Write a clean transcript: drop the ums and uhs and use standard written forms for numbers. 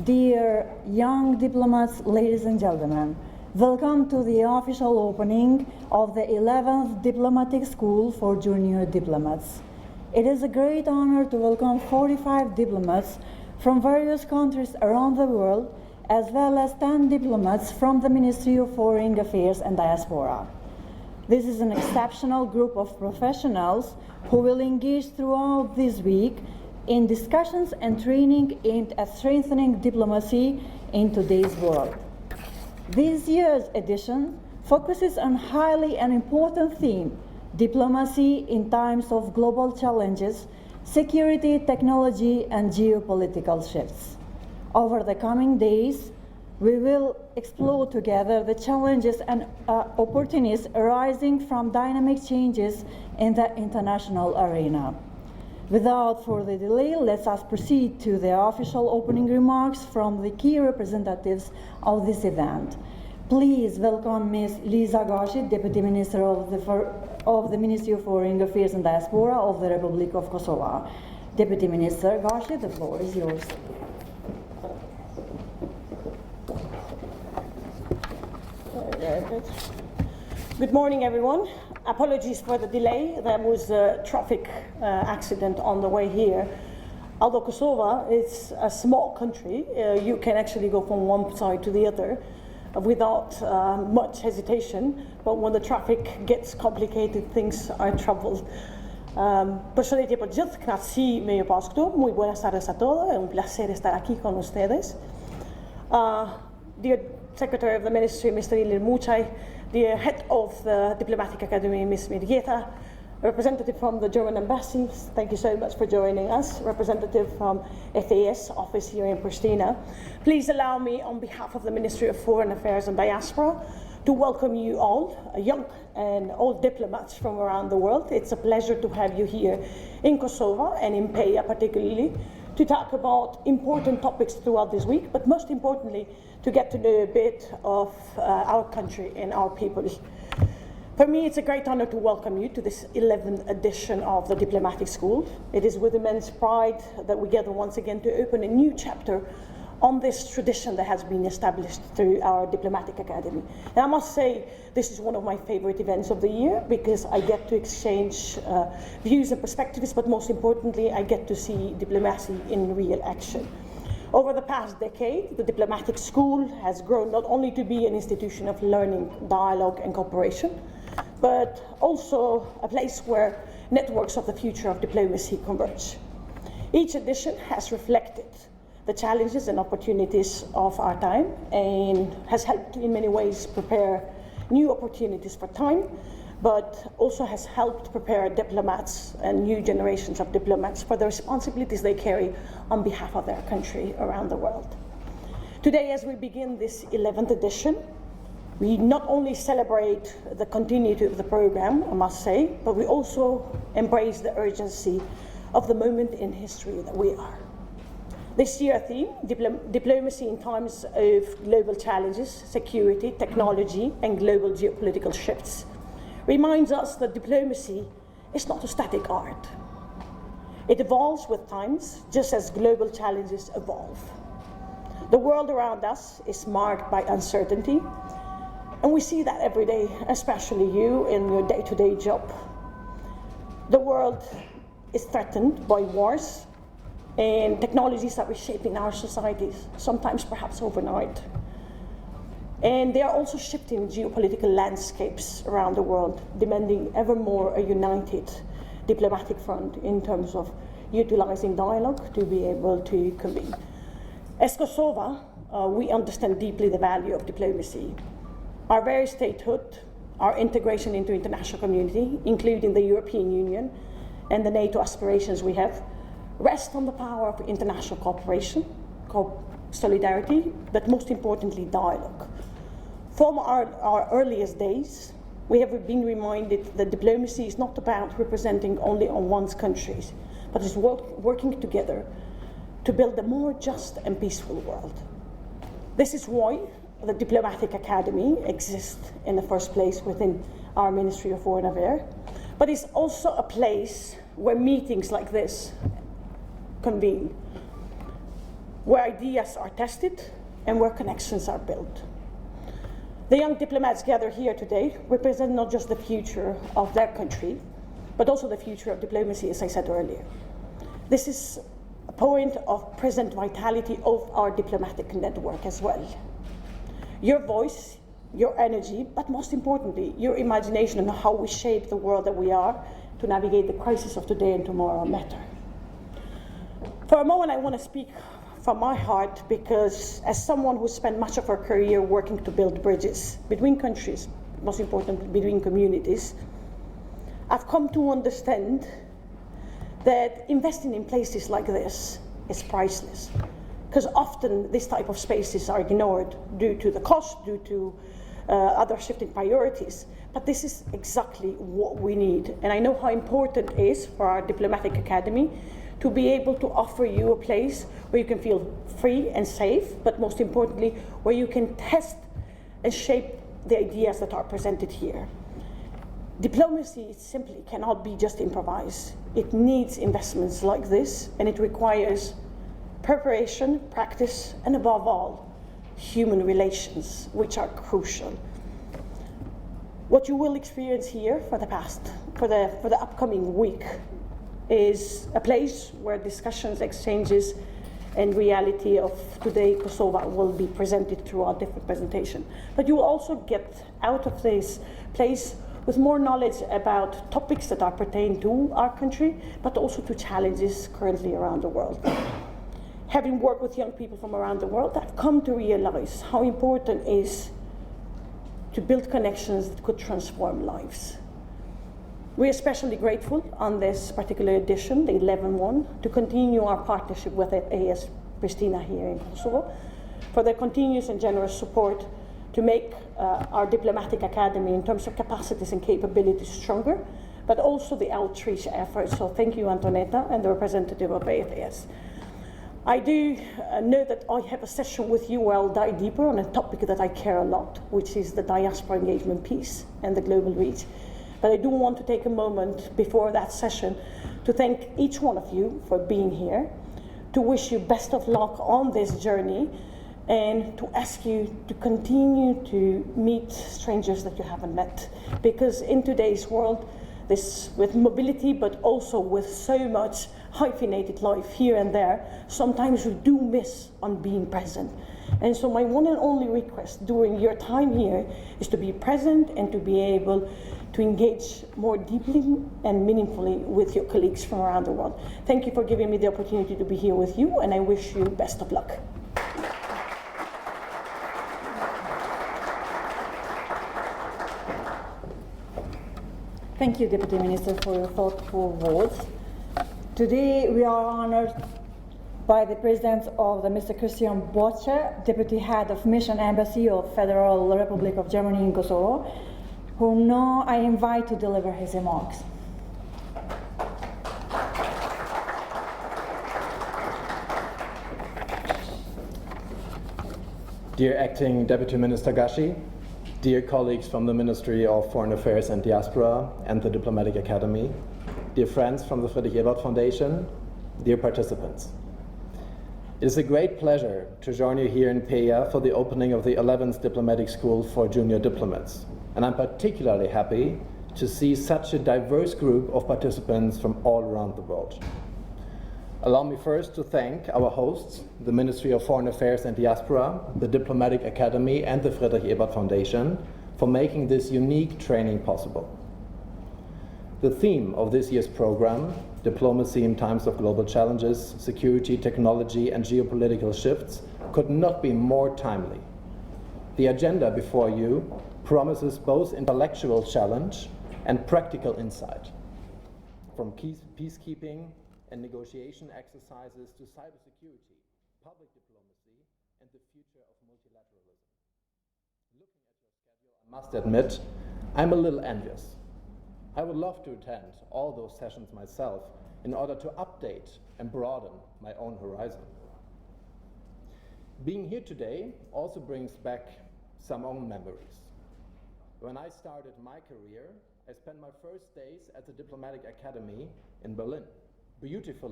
Dear young diplomats, ladies and gentlemen, welcome to the official opening of the 11th Diplomatic School for Junior Diplomats. It is a great honor to welcome 45 diplomats from various countries around the world, as well as 10 diplomats from the Ministry of Foreign Affairs and Diaspora. This is an exceptional group of professionals who will engage throughout this week in discussions and training aimed at strengthening diplomacy in today's world. This year's edition focuses on highly an important theme: diplomacy in times of global challenges, security, technology, and geopolitical shifts. Over the coming days, we will explore together the challenges and opportunities arising from dynamic changes in the international arena. Without further delay, let us proceed to the official opening remarks from the key representatives of this event. Please welcome Ms. 𝐫𝐭𝐤𝐥𝐢𝐯, Deputy Minister of the Ministry of Foreign Affairs and Diaspora of the Republic of Kosovo. Deputy Minister Gjeopolitike, the floor is yours. Good morning, everyone. Apologies for the delay. There was a traffic accident on the way here. Although Kosovo is a small country, you can actually go from one side to the other without much hesitation. But when the traffic gets complicated, things are troubled. Përshëndetje për gjithë, kënaqësi me ju pas këtu. Muy buenas tardes a todos. Es un placer estar aquí con ustedes. Dear Secretary of the Ministry, Mr. Ilir Muçaj, the head of the Diplomatic Academy, Ms. Mirjeta, representative from the German Embassy, thank you so much for joining us, representative from FAS office here in Pristina. Please allow me, on behalf of the Ministry of Foreign Affairs and Diaspora, to welcome you all, young and old diplomats from around the world. It's a pleasure to have you here in Kosovo and in Peja particularly, to talk about important topics throughout this week, but most importantly, to get to know a bit of our country and our people. For me, it's a great honor to welcome you to this 11th edition of the Diplomatic School. It is with immense pride that we gather once again to open a new chapter on this tradition that has been established through our Diplomatic Academy. And I must say, this is one of my favorite events of the year because I get to exchange views and perspectives, but most importantly, I get to see diplomacy in real action. Over the past decade, the Diplomatic School has grown not only to be an institution of learning, dialogue, and cooperation, but also a place where networks of the future of diplomacy converge. Each edition has reflected the challenges and opportunities of our time and has helped in many ways prepare new opportunities for time, but also has helped prepare diplomats and new generations of diplomats for the responsibilities they carry on behalf of their country around the world. Today, as we begin this 11th edition, we not only celebrate the continuity of the program, I must say, but we also embrace the urgency of the moment in history that we are. This year's theme, diplomacy in times of global challenges, security, technology, and global geopolitical shifts, reminds us that diplomacy is not a static art. It evolves with times, just as global challenges evolve. The world around us is marked by uncertainty, and we see that every day, especially you in your day-to-day job. The world is threatened by wars and technologies that are reshaping our societies, sometimes perhaps overnight. And they are also shifting geopolitical landscapes around the world, demanding ever more a united diplomatic front in terms of utilizing dialogue to be able to convene. As Kosovo, we understand deeply the value of diplomacy. Our very statehood, our integration into international community, including the European Union and the NATO aspirations we have, rest on the power of international cooperation, solidarity, but most importantly, dialogue. From our earliest days, we have been reminded that diplomacy is not about representing only on one's countries, but is working together to build a more just and peaceful world. This is why the Diplomatic Academy exists in the first place within our Ministry of Foreign Affairs, but it's also a place where meetings like this convene. where ideas are tested and where connections are built. The young diplomats gathered here today represent not just the future of their country, but also the future of diplomacy, as I said earlier. This is a point of present vitality of our diplomatic network as well. Your voice, your energy, but most importantly, your imagination on how we shape the world that we are to navigate the crisis of today and tomorrow matter. For a moment, I want to speak from my heart because as someone who spent much of her career working to build bridges between countries, most importantly between communities, I've come to understand that investing in places like this is priceless, because often this type of spaces are ignored due to the cost, due to other shifting priorities. But this is exactly what we need. And I know how important it is for our diplomatic academy to be able to offer you a place where you can feel free and safe, but most importantly, where you can test and shape the ideas that are presented here. Diplomacy simply cannot be just improvised. It needs investments like this, and it requires preparation, practice, and above all, human relations, which are crucial. What you will experience here for the upcoming week is a place where discussions, exchanges, and reality of today Kosovo will be presented through our different presentation. But you will also get out of this place with more knowledge about topics that are pertain to our country, but also to challenges currently around the world. Having worked with young people from around the world, I've come to realize how important it is to build connections that could transform lives. We're especially grateful on this particular edition, the 11th one, to continue our partnership with AS Pristina here in Kosovo, for their continuous and generous support to make our diplomatic academy in terms of capacities and capabilities stronger, but also the outreach efforts. So thank you, Antonetta, and the representative of AFAS. I do know that I have a session with you where I'll dive deeper on a topic that I care a lot, which is the diaspora engagement piece and the global reach. But I do want to take a moment before that session to thank each one of you for being here, to wish you best of luck on this journey, and to ask you to continue to meet strangers that you haven't met. Because in today's world, this with mobility, but also with so much hyphenated life here and there, sometimes we do miss on being present. And so my one and only request during your time here is to be present and to be able to engage more deeply and meaningfully with your colleagues from around the world. Thank you for giving me the opportunity to be here with you, and I wish you best of luck. Thank you, Deputy Minister, for your thoughtful words. Today, we are honored by the presence of Mr. Christian Botscher, Deputy Head of Mission Embassy of Federal Republic of Germany in Kosovo, whom now I invite to deliver his remarks. Dear Acting Deputy Minister Gashi, dear colleagues from the Ministry of Foreign Affairs and Diaspora and the Diplomatic Academy, dear friends from the 𝐫𝐭𝐤𝐥𝐢𝐯 Foundation, dear participants. It is a great pleasure to join you here in Peja for the opening of the 11th Diplomatic School for Junior Diplomats. And I'm particularly happy to see such a diverse group of participants from all around the world. Allow me first to thank our hosts, the Ministry of Foreign Affairs and Diaspora, the Diplomatic Academy, and the 𝐫𝐭𝐤𝐸 Foundation for making this unique training possible. The theme of this year's program, Diplomacy in Times of Global Challenges, Security, Technology, and Geopolitical Shifts, could not be more timely. The agenda before you promises both intellectual challenge and practical insight, from peacekeeping and negotiation exercises to cybersecurity, public diplomacy, and the future of multilateralism. Looking at your schedule, I must admit, I'm a little envious. I would love to attend all those sessions myself in order to update and broaden my own horizon. Being here today also brings back some own memories. When I started my career, I spent my first days at the Diplomatic Academy in Berlin, beautifully